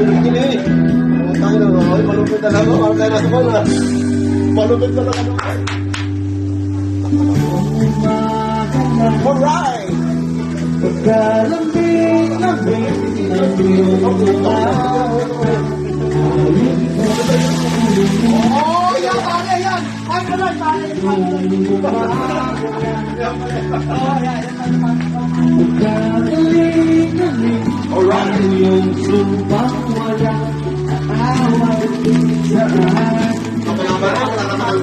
Hindi. Tayo na nga. Malupit talaga. Ang kaya nasa pala. Malupit talaga. Alright! Pagkalambing ng iyong araw. Oh, yan! Tali yan! Ay, kalay! Tali! Pagkagaling-galing ang iyong subang walang away sa akin. Wala naman ang